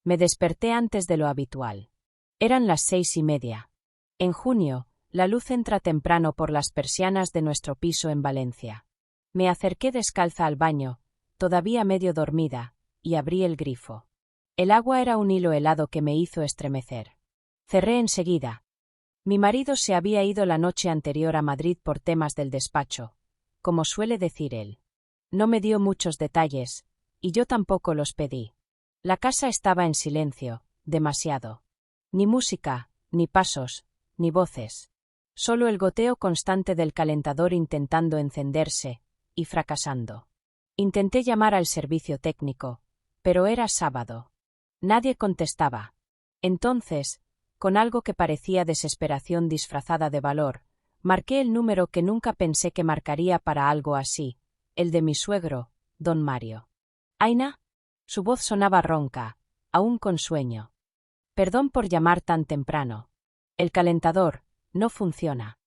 Me desperté antes de lo habitual. Eran las 6:30. En junio, la luz entra temprano por las persianas de nuestro piso en Valencia. Me acerqué descalza al baño, todavía medio dormida, y abrí el grifo. El agua era un hilo helado que me hizo estremecer. Cerré enseguida. Mi marido se había ido la noche anterior a Madrid por temas del despacho, como suele decir él. No me dio muchos detalles, y yo tampoco los pedí. La casa estaba en silencio, demasiado. Ni música, ni pasos, ni voces. Solo el goteo constante del calentador intentando encenderse, y fracasando. Intenté llamar al servicio técnico, pero era sábado. Nadie contestaba. Entonces, con algo que parecía desesperación disfrazada de valor, marqué el número que nunca pensé que marcaría para algo así, el de mi suegro, don Mario. ¿Aina? Su voz sonaba ronca, aún con sueño. Perdón por llamar tan temprano. El calentador no funciona.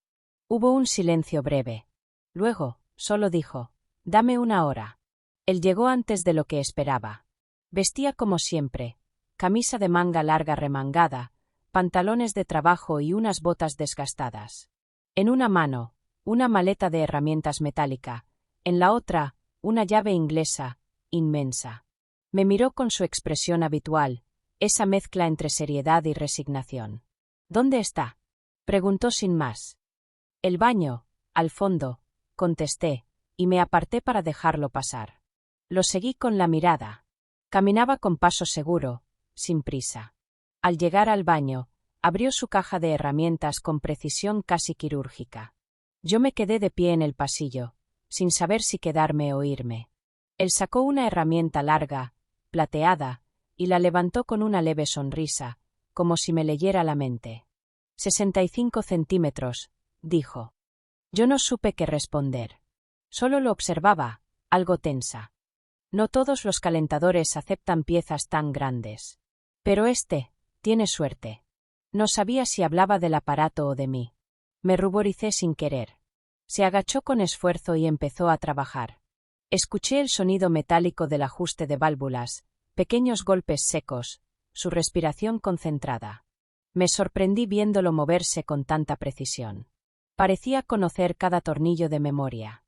Hubo un silencio breve. Luego, solo dijo, dame una hora. Él llegó antes de lo que esperaba. Vestía como siempre, camisa de manga larga remangada, pantalones de trabajo y unas botas desgastadas. En una mano, una maleta de herramientas metálica, en la otra, una llave inglesa, inmensa. Me miró con su expresión habitual, esa mezcla entre seriedad y resignación. ¿Dónde está? Preguntó sin más. El baño, al fondo, contesté, y me aparté para dejarlo pasar. Lo seguí con la mirada. Caminaba con paso seguro, sin prisa. Al llegar al baño, abrió su caja de herramientas con precisión casi quirúrgica. Yo me quedé de pie en el pasillo, sin saber si quedarme o irme. Él sacó una herramienta larga, plateada, y la levantó con una leve sonrisa, como si me leyera la mente. 65 centímetros, dijo. Yo no supe qué responder. Solo lo observaba, algo tensa. No todos los calentadores aceptan piezas tan grandes. Pero este, tiene suerte. No sabía si hablaba del aparato o de mí. Me ruboricé sin querer. Se agachó con esfuerzo y empezó a trabajar. Escuché el sonido metálico del ajuste de válvulas, pequeños golpes secos, su respiración concentrada. Me sorprendí viéndolo moverse con tanta precisión. Parecía conocer cada tornillo de memoria.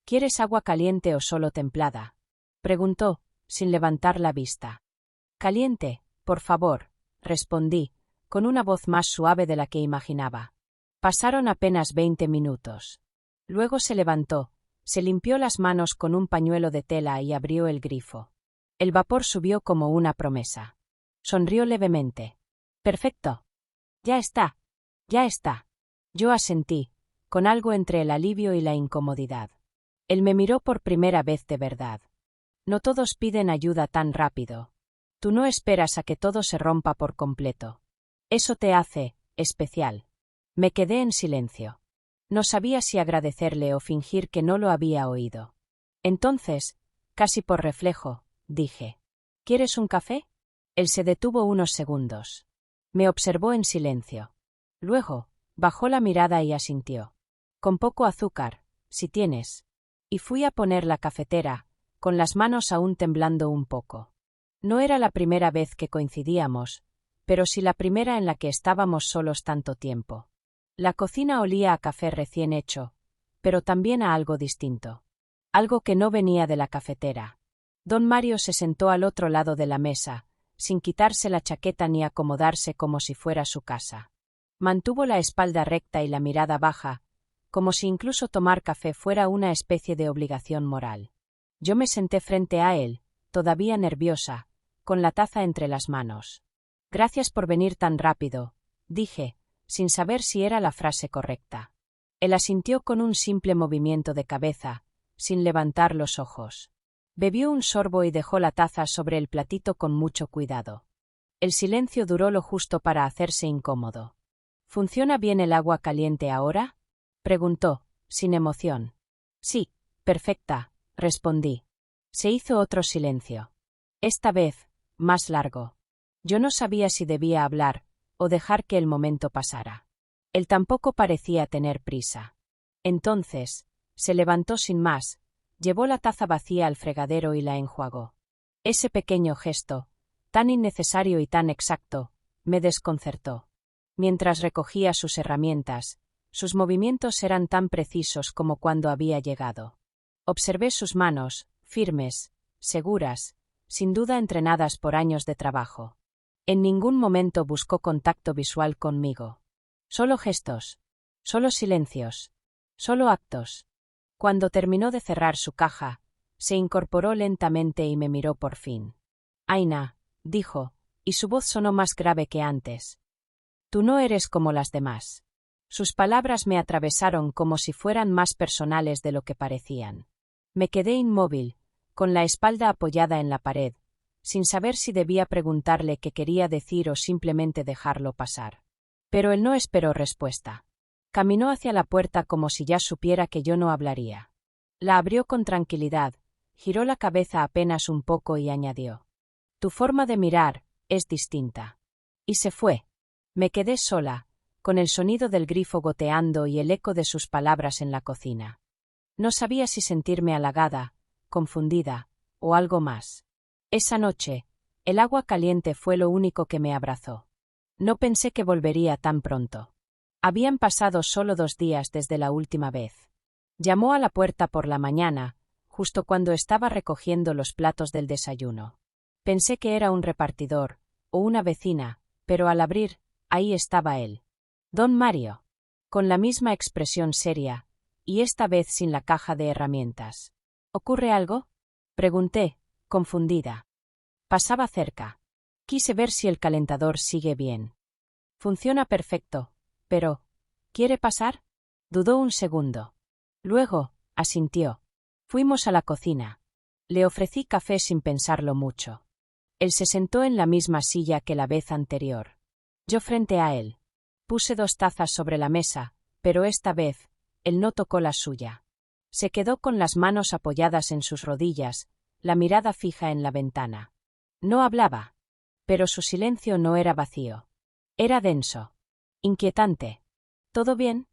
¿Quieres agua caliente o solo templada? Preguntó, sin levantar la vista. Caliente, por favor, respondí, con una voz más suave de la que imaginaba. Pasaron apenas 20 minutos. Luego se levantó, se limpió las manos con un pañuelo de tela y abrió el grifo. El vapor subió como una promesa. Sonrió levemente. Perfecto. Ya está. Ya está. Yo asentí, con algo entre el alivio y la incomodidad. Él me miró por primera vez de verdad. No todos piden ayuda tan rápido. Tú no esperas a que todo se rompa por completo. Eso te hace especial. Me quedé en silencio. No sabía si agradecerle o fingir que no lo había oído. Entonces, casi por reflejo, dije, ¿quieres un café? Él se detuvo unos segundos. Me observó en silencio. Luego, bajó la mirada y asintió. Con poco azúcar, si tienes. Y fui a poner la cafetera, con las manos aún temblando un poco. No era la primera vez que coincidíamos, pero sí la primera en la que estábamos solos tanto tiempo. La cocina olía a café recién hecho, pero también a algo distinto. Algo que no venía de la cafetera. Don Mario se sentó al otro lado de la mesa, sin quitarse la chaqueta ni acomodarse como si fuera su casa. Mantuvo la espalda recta y la mirada baja, como si incluso tomar café fuera una especie de obligación moral. Yo me senté frente a él, todavía nerviosa, con la taza entre las manos. Gracias por venir tan rápido, dije, sin saber si era la frase correcta. Él asintió con un simple movimiento de cabeza, sin levantar los ojos. Bebió un sorbo y dejó la taza sobre el platito con mucho cuidado. El silencio duró lo justo para hacerse incómodo. ¿Funciona bien el agua caliente ahora? Preguntó, sin emoción. Sí, perfecta, respondí. Se hizo otro silencio. Esta vez, más largo. Yo no sabía si debía hablar, o dejar que el momento pasara. Él tampoco parecía tener prisa. Entonces, se levantó sin más, llevó la taza vacía al fregadero y la enjuagó. Ese pequeño gesto, Tan innecesario y tan exacto, me desconcertó. Mientras recogía sus herramientas, sus movimientos eran tan precisos como cuando había llegado. Observé sus manos, firmes, seguras, sin duda entrenadas por años de trabajo. En ningún momento buscó contacto visual conmigo. Solo gestos, solo silencios, solo actos. Cuando terminó de cerrar su caja, se incorporó lentamente y me miró por fin. Aina, dijo, y su voz sonó más grave que antes. Tú no eres como las demás. Sus palabras me atravesaron como si fueran más personales de lo que parecían. Me quedé inmóvil, con la espalda apoyada en la pared, sin saber si debía preguntarle qué quería decir o simplemente dejarlo pasar. Pero él no esperó respuesta. Caminó hacia la puerta como si ya supiera que yo no hablaría. La abrió con tranquilidad, giró la cabeza apenas un poco y añadió: Tu forma de mirar es distinta. Y se fue. Me quedé sola, con el sonido del grifo goteando y el eco de sus palabras en la cocina. No sabía si sentirme halagada, confundida, o algo más. Esa noche, el agua caliente fue lo único que me abrazó. No pensé que volvería tan pronto. Habían pasado solo 2 días desde la última vez. Llamó a la puerta por la mañana, justo cuando estaba recogiendo los platos del desayuno. Pensé que era un repartidor, o una vecina, pero al abrir, ahí estaba él. Don Mario. Con la misma expresión seria, y esta vez sin la caja de herramientas. ¿Ocurre algo?, pregunté, confundida. Pasaba cerca. Quise ver si el calentador sigue bien. Funciona perfecto, pero ¿quiere pasar? Dudó un segundo. Luego, asintió. Fuimos a la cocina. Le ofrecí café sin pensarlo mucho. Él se sentó en la misma silla que la vez anterior. Yo frente a él. Puse 2 tazas sobre la mesa, pero esta vez, él no tocó la suya. Se quedó con las manos apoyadas en sus rodillas, la mirada fija en la ventana. No hablaba. Pero su silencio no era vacío. Era denso. Inquietante. ¿Todo bien?,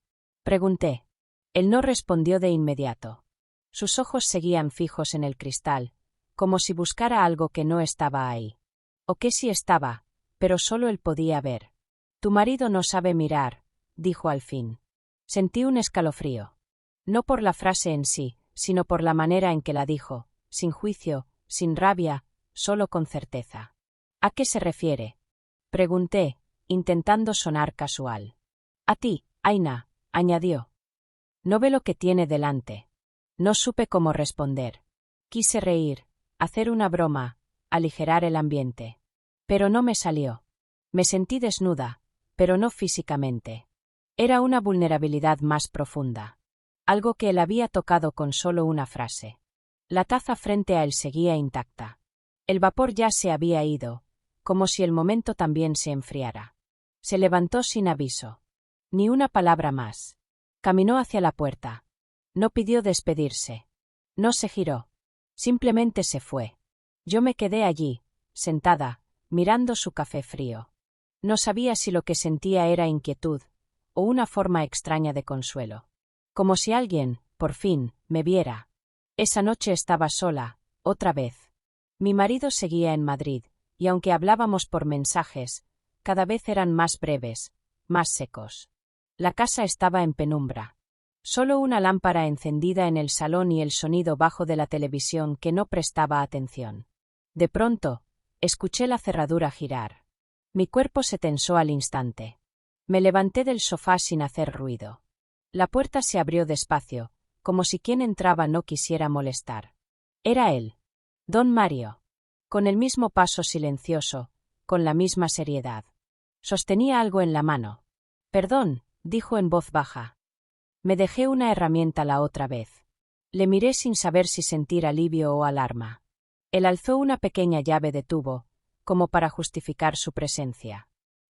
pregunté. Él no respondió de inmediato. Sus ojos seguían fijos en el cristal, como si buscara algo que no estaba ahí. O que sí estaba, pero solo él podía ver. Tu marido no sabe mirar, dijo al fin. Sentí un escalofrío. No por la frase en sí, sino por la manera en que la dijo, sin juicio, sin rabia, solo con certeza. ¿A qué se refiere?, pregunté, intentando sonar casual. A ti, Aina, añadió. No ve lo que tiene delante. No supe cómo responder. Quise reír, hacer una broma, aligerar el ambiente. Pero no me salió. Me sentí desnuda, pero no físicamente. Era una vulnerabilidad más profunda. Algo que él había tocado con solo una frase. La taza frente a él seguía intacta. El vapor ya se había ido, como si el momento también se enfriara. Se levantó sin aviso. Ni una palabra más. Caminó hacia la puerta. No pidió despedirse. No se giró. Simplemente se fue. Yo me quedé allí, sentada, mirando su café frío. No sabía si lo que sentía era inquietud, o una forma extraña de consuelo. Como si alguien, por fin, me viera. Esa noche estaba sola, otra vez. Mi marido seguía en Madrid, y aunque hablábamos por mensajes, cada vez eran más breves, más secos. La casa estaba en penumbra. Solo una lámpara encendida en el salón y el sonido bajo de la televisión que no prestaba atención. De pronto, escuché la cerradura girar. Mi cuerpo se tensó al instante. Me levanté del sofá sin hacer ruido. La puerta se abrió despacio, como si quien entraba no quisiera molestar. Era él. Don Mario. Con el mismo paso silencioso, con la misma seriedad. Sostenía algo en la mano. Perdón, dijo en voz baja. Me dejé una herramienta la otra vez. Le miré sin saber si sentir alivio o alarma. Él alzó una pequeña llave de tubo, como para justificar su presencia.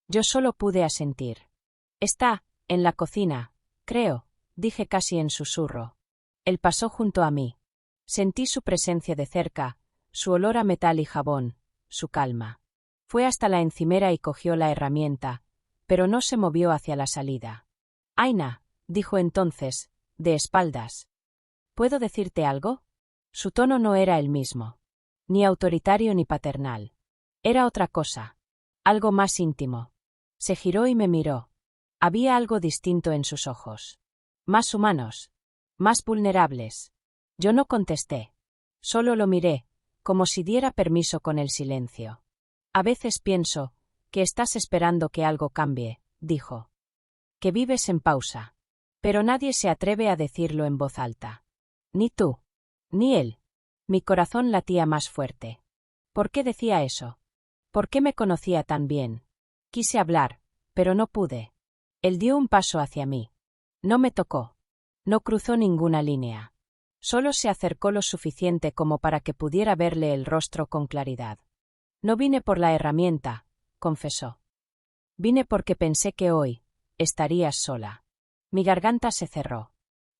Yo solo pude asentir. Está, en la cocina, creo, dije casi en susurro. Él pasó junto a mí. Sentí su presencia de cerca, su olor a metal y jabón, su calma. Fue hasta la encimera y cogió la herramienta, pero no se movió hacia la salida. Aina, dijo entonces, de espaldas. ¿Puedo decirte algo? Su tono no era el mismo. Ni autoritario ni paternal. Era otra cosa. Algo más íntimo. Se giró y me miró. Había algo distinto en sus ojos. Más humanos. Más vulnerables. Yo no contesté. Solo lo miré, como si diera permiso con el silencio. A veces pienso que estás esperando que algo cambie, dijo. Que vives en pausa. Pero nadie se atreve a decirlo en voz alta. Ni tú. Ni él. Mi corazón latía más fuerte. ¿Por qué decía eso? ¿Por qué me conocía tan bien? Quise hablar, pero no pude. Él dio un paso hacia mí. No me tocó. No cruzó ninguna línea. Solo se acercó lo suficiente como para que pudiera verle el rostro con claridad. No vine por la herramienta, confesó. Vine porque pensé que hoy estarías sola. Mi garganta se cerró.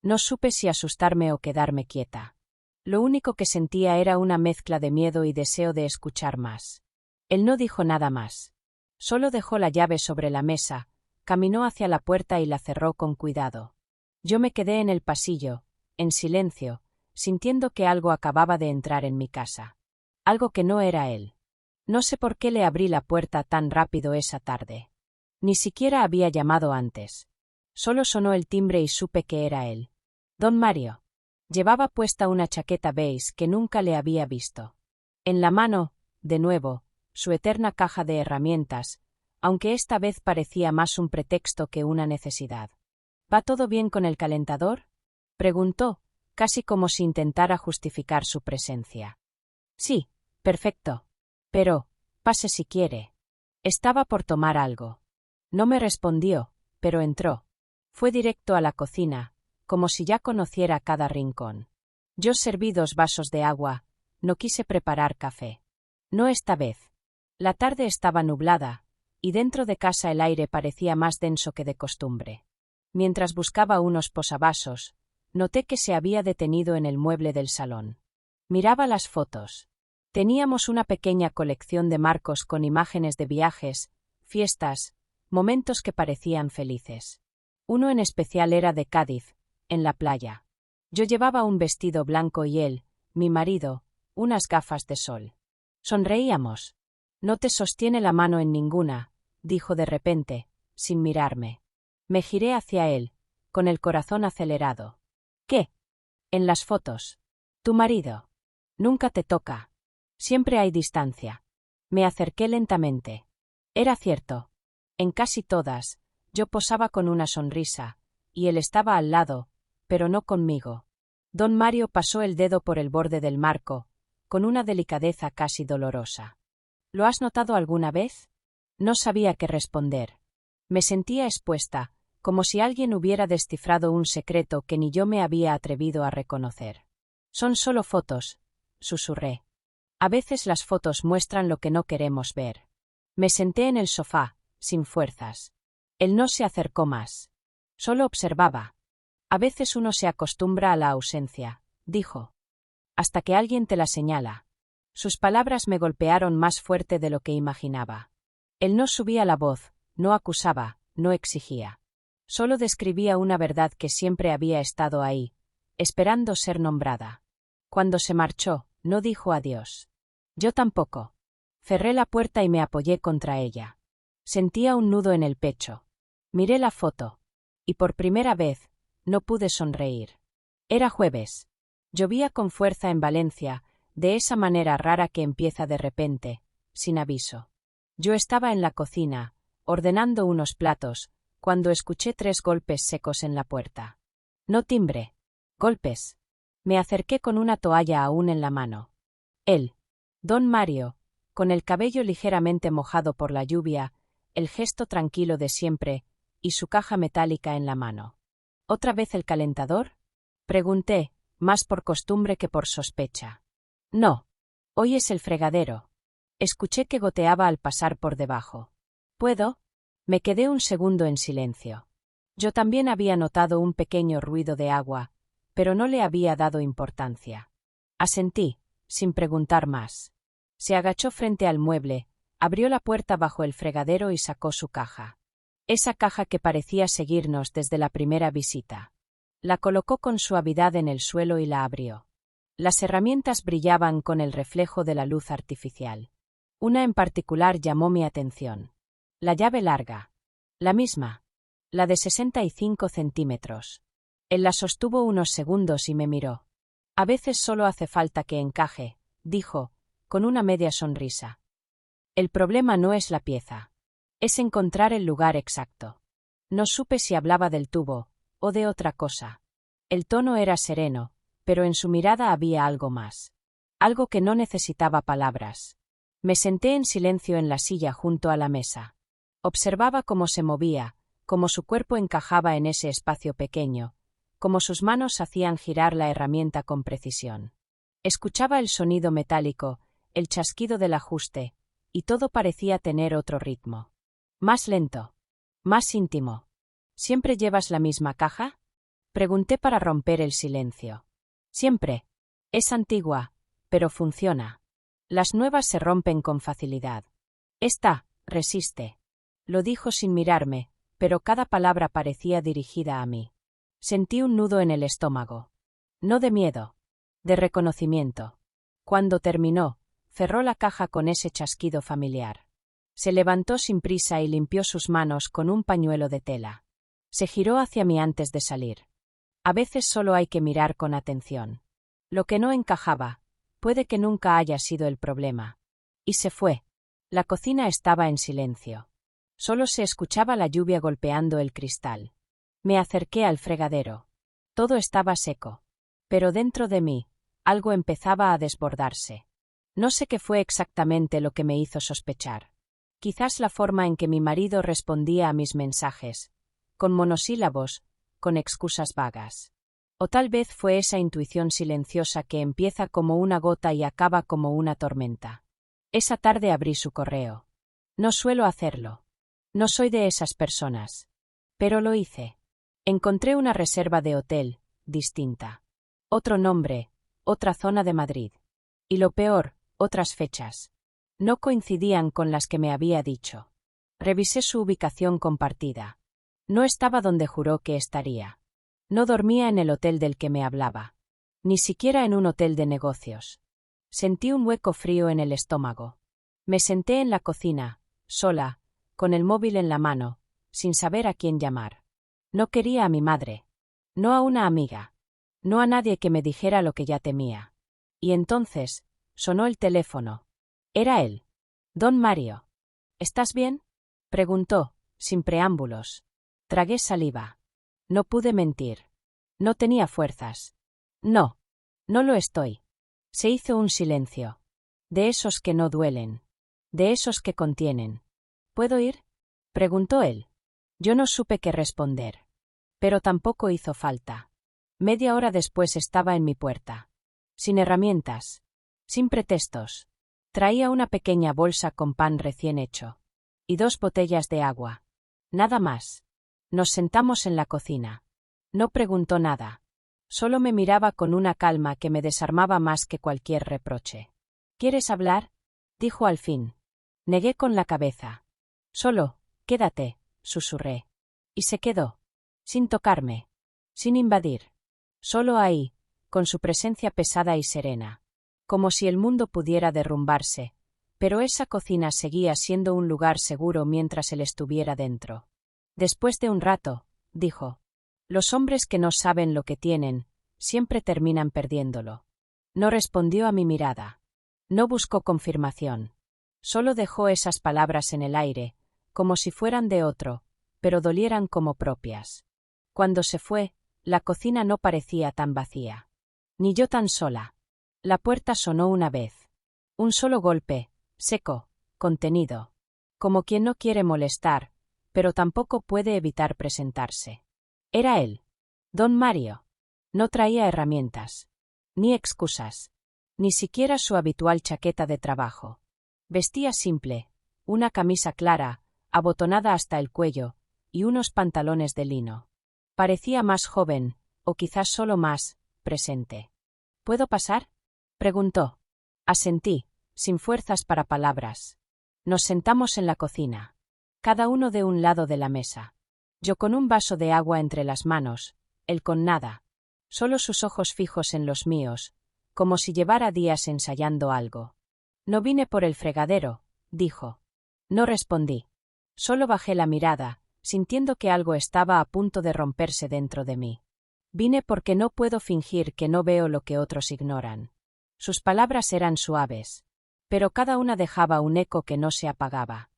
No supe si asustarme o quedarme quieta. Lo único que sentía era una mezcla de miedo y deseo de escuchar más. Él no dijo nada más. Solo dejó la llave sobre la mesa, caminó hacia la puerta y la cerró con cuidado. Yo me quedé en el pasillo, en silencio, sintiendo que algo acababa de entrar en mi casa. Algo que no era él. No sé por qué le abrí la puerta tan rápido esa tarde. Ni siquiera había llamado antes. Solo sonó el timbre y supe que era él. Don Mario. Llevaba puesta una chaqueta beige que nunca le había visto. En la mano, de nuevo, su eterna caja de herramientas, aunque esta vez parecía más un pretexto que una necesidad. ¿Va todo bien con el calentador?, preguntó, casi como si intentara justificar su presencia. Sí, perfecto. Pero, pase si quiere. Estaba por tomar algo. No me respondió, pero entró. Fue directo a la cocina, como si ya conociera cada rincón. Yo serví 2 vasos de agua, no quise preparar café. No esta vez. La tarde estaba nublada, y dentro de casa el aire parecía más denso que de costumbre. Mientras buscaba unos posavasos, noté que se había detenido en el mueble del salón. Miraba las fotos. Teníamos una pequeña colección de marcos con imágenes de viajes, fiestas, momentos que parecían felices. Uno en especial era de Cádiz, en la playa. Yo llevaba un vestido blanco y él, mi marido, unas gafas de sol. Sonreíamos. No te sostiene la mano en ninguna, dijo de repente, sin mirarme. Me giré hacia él, con el corazón acelerado. ¿Qué? En las fotos. Tu marido. Nunca te toca. Siempre hay distancia. Me acerqué lentamente. Era cierto. En casi todas, yo posaba con una sonrisa, y él estaba al lado, pero no conmigo. Don Mario pasó el dedo por el borde del marco, con una delicadeza casi dolorosa. ¿Lo has notado alguna vez? No sabía qué responder. Me sentía expuesta, como si alguien hubiera descifrado un secreto que ni yo me había atrevido a reconocer. Son solo fotos, susurré. A veces las fotos muestran lo que no queremos ver. Me senté en el sofá, sin fuerzas. Él no se acercó más. Solo observaba. A veces uno se acostumbra a la ausencia, dijo. Hasta que alguien te la señala. Sus palabras me golpearon más fuerte de lo que imaginaba. Él no subía la voz, no acusaba, no exigía. Solo describía una verdad que siempre había estado ahí, esperando ser nombrada. Cuando se marchó, no dijo adiós. Yo tampoco. Cerré la puerta y me apoyé contra ella. Sentía un nudo en el pecho. Miré la foto. Y por primera vez, no pude sonreír. Era jueves. Llovía con fuerza en Valencia, de esa manera rara que empieza de repente, sin aviso. Yo estaba en la cocina, ordenando unos platos, cuando escuché 3 golpes secos en la puerta. No timbre. Golpes. Me acerqué con una toalla aún en la mano. Él. Don Mario, con el cabello ligeramente mojado por la lluvia, el gesto tranquilo de siempre, y su caja metálica en la mano. ¿Otra vez el calentador?, pregunté, más por costumbre que por sospecha. No. Hoy es el fregadero. Escuché que goteaba al pasar por debajo. ¿Puedo? Me quedé un segundo en silencio. Yo también había notado un pequeño ruido de agua, pero no le había dado importancia. Asentí, sin preguntar más. Se agachó frente al mueble, abrió la puerta bajo el fregadero y sacó su caja. Esa caja que parecía seguirnos desde la primera visita. La colocó con suavidad en el suelo y la abrió. Las herramientas brillaban con el reflejo de la luz artificial. Una en particular llamó mi atención. La llave larga. La misma. La de 65 centímetros. Él la sostuvo unos segundos y me miró. A veces solo hace falta que encaje, dijo, con una media sonrisa. El problema no es la pieza. Es encontrar el lugar exacto. No supe si hablaba del tubo, o de otra cosa. El tono era sereno, pero en su mirada había algo más. Algo que no necesitaba palabras. Me senté en silencio en la silla junto a la mesa. Observaba cómo se movía, cómo su cuerpo encajaba en ese espacio pequeño, cómo sus manos hacían girar la herramienta con precisión. Escuchaba el sonido metálico, el chasquido del ajuste, y todo parecía tener otro ritmo. Más lento. Más íntimo. ¿Siempre llevas la misma caja? Pregunté para romper el silencio. Siempre. Es antigua, pero funciona. Las nuevas se rompen con facilidad. Esta, resiste. Lo dijo sin mirarme, pero cada palabra parecía dirigida a mí. Sentí un nudo en el estómago. No de miedo. De reconocimiento. Cuando terminó, cerró la caja con ese chasquido familiar. Se levantó sin prisa y limpió sus manos con un pañuelo de tela. Se giró hacia mí antes de salir. A veces solo hay que mirar con atención. Lo que no encajaba, puede que nunca haya sido el problema. Y se fue. La cocina estaba en silencio. Solo se escuchaba la lluvia golpeando el cristal. Me acerqué al fregadero. Todo estaba seco. Pero dentro de mí, algo empezaba a desbordarse. No sé qué fue exactamente lo que me hizo sospechar. Quizás la forma en que mi marido respondía a mis mensajes, con monosílabos, con excusas vagas. O tal vez fue esa intuición silenciosa que empieza como una gota y acaba como una tormenta. Esa tarde abrí su correo. No suelo hacerlo. No soy de esas personas. Pero lo hice. Encontré una reserva de hotel, distinta. Otro nombre, otra zona de Madrid. Y lo peor, otras fechas. No coincidían con las que me había dicho. Revisé su ubicación compartida. No estaba donde juró que estaría. No dormía en el hotel del que me hablaba. Ni siquiera en un hotel de negocios. Sentí un hueco frío en el estómago. Me senté en la cocina, sola, con el móvil en la mano, sin saber a quién llamar. No quería a mi madre. No a una amiga. No a nadie que me dijera lo que ya temía. Y entonces, sonó el teléfono. Era él. Don Mario. ¿Estás bien? Preguntó, sin preámbulos. Tragué saliva. No pude mentir. No tenía fuerzas. No. No lo estoy. Se hizo un silencio. De esos que no duelen. De esos que contienen. ¿Puedo ir? Preguntó él. Yo no supe qué responder. Pero tampoco hizo falta. Media hora después estaba en mi puerta. Sin herramientas. Sin pretextos. Traía una pequeña bolsa con pan recién hecho. Y 2 botellas de agua. Nada más. Nos sentamos en la cocina. No preguntó nada. Solo me miraba con una calma que me desarmaba más que cualquier reproche. ¿Quieres hablar? Dijo al fin. Negué con la cabeza. Solo, quédate, susurré. Y se quedó. Sin tocarme. Sin invadir. Solo ahí, con su presencia pesada y serena. Como si el mundo pudiera derrumbarse, pero esa cocina seguía siendo un lugar seguro mientras él estuviera dentro. Después de un rato, dijo, los hombres que no saben lo que tienen, siempre terminan perdiéndolo. No respondió a mi mirada. No buscó confirmación. Solo dejó esas palabras en el aire, como si fueran de otro, pero dolieran como propias. Cuando se fue, la cocina no parecía tan vacía. Ni yo tan sola. La puerta sonó una vez. Un solo golpe, seco, contenido. Como quien no quiere molestar, pero tampoco puede evitar presentarse. Era él. Don Mario. No traía herramientas. Ni excusas. Ni siquiera su habitual chaqueta de trabajo. Vestía simple, una camisa clara, abotonada hasta el cuello, y unos pantalones de lino. Parecía más joven, o quizás solo más, presente. ¿Puedo pasar? Preguntó. Asentí, sin fuerzas para palabras. Nos sentamos en la cocina. Cada uno de un lado de la mesa. Yo con un vaso de agua entre las manos, él con nada. Solo sus ojos fijos en los míos, como si llevara días ensayando algo. No vine por el fregadero, dijo. No respondí. Solo bajé la mirada, sintiendo que algo estaba a punto de romperse dentro de mí. Vine porque no puedo fingir que no veo lo que otros ignoran. Sus palabras eran suaves, pero cada una dejaba un eco que no se apagaba.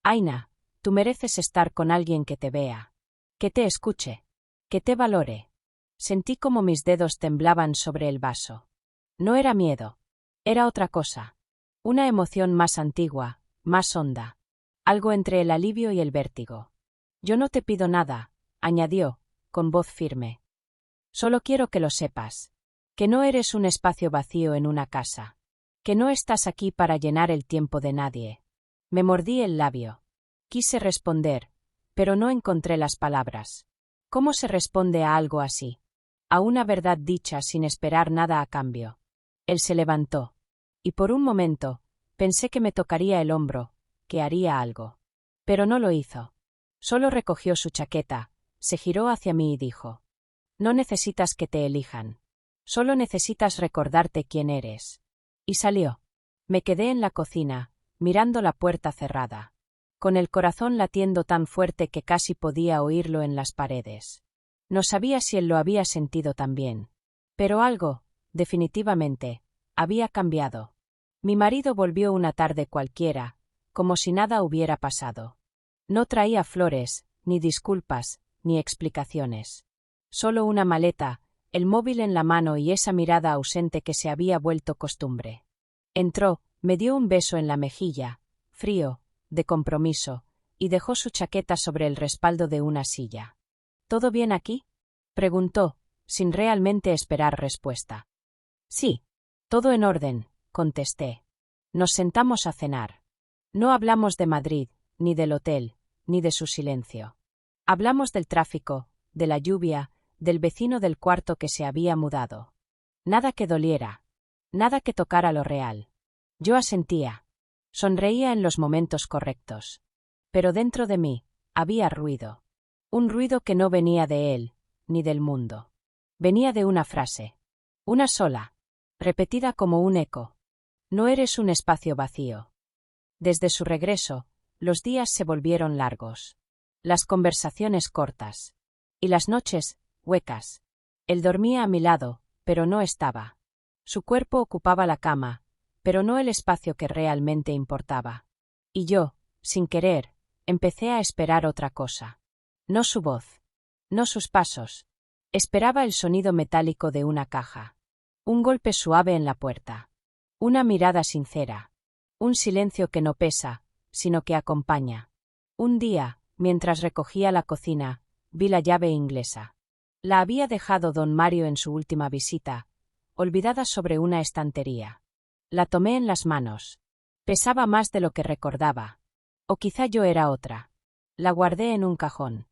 Aina, tú mereces estar con alguien que te vea, que te escuche, que te valore. Sentí como mis dedos temblaban sobre el vaso. No era miedo. Era otra cosa. Una emoción más antigua, más honda. Algo entre el alivio y el vértigo. Yo no te pido nada, añadió, con voz firme. Solo quiero que lo sepas. Que no eres un espacio vacío en una casa. Que no estás aquí para llenar el tiempo de nadie. Me mordí el labio. Quise responder, pero no encontré las palabras. ¿Cómo se responde a algo así? A una verdad dicha sin esperar nada a cambio. Él se levantó. Y por un momento, pensé que me tocaría el hombro, que haría algo. Pero no lo hizo. Solo recogió su chaqueta, se giró hacia mí y dijo: No necesitas que te elijan. Solo necesitas recordarte quién eres. Y salió. Me quedé en la cocina, mirando la puerta cerrada, con el corazón latiendo tan fuerte que casi podía oírlo en las paredes. No sabía si él lo había sentido también. Pero algo, definitivamente, había cambiado. Mi marido volvió una tarde cualquiera, como si nada hubiera pasado. No traía flores, ni disculpas, ni explicaciones. Solo una maleta, el móvil en la mano y esa mirada ausente que se había vuelto costumbre. Entró, me dio un beso en la mejilla, frío, de compromiso, y dejó su chaqueta sobre el respaldo de una silla. ¿Todo bien aquí?, preguntó, sin realmente esperar respuesta. Sí, todo en orden, contesté. Nos sentamos a cenar. No hablamos de Madrid, ni del hotel, ni de su silencio. Hablamos del tráfico, de la lluvia, del vecino del cuarto que se había mudado. Nada que doliera. Nada que tocara lo real. Yo asentía. Sonreía en los momentos correctos. Pero dentro de mí, había ruido. Un ruido que no venía de él, ni del mundo. Venía de una frase. Una sola. Repetida como un eco. No eres un espacio vacío. Desde su regreso, los días se volvieron largos. Las conversaciones cortas. Y las noches, huecas. Él dormía a mi lado, pero no estaba. Su cuerpo ocupaba la cama, pero no el espacio que realmente importaba. Y yo, sin querer, empecé a esperar otra cosa. No su voz. No sus pasos. Esperaba el sonido metálico de una caja. Un golpe suave en la puerta. Una mirada sincera. Un silencio que no pesa, sino que acompaña. Un día, mientras recogía la cocina, vi la llave inglesa. La había dejado don Mario en su última visita, olvidada sobre una estantería. La tomé en las manos. Pesaba más de lo que recordaba. O quizá yo era otra. La guardé en un cajón.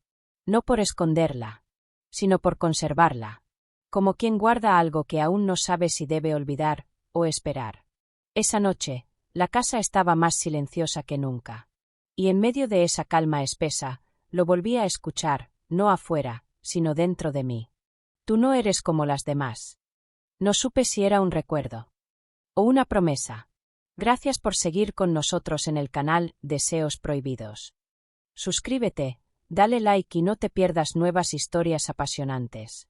No por esconderla, sino por conservarla. Como quien guarda algo que aún no sabe si debe olvidar o esperar. Esa noche, la casa estaba más silenciosa que nunca. Y en medio de esa calma espesa, lo volví a escuchar, no afuera, sino dentro de mí. Tú no eres como las demás. No supe si era un recuerdo o una promesa. Gracias por seguir con nosotros en el canal Deseos Prohibidos. Suscríbete, dale like y no te pierdas nuevas historias apasionantes.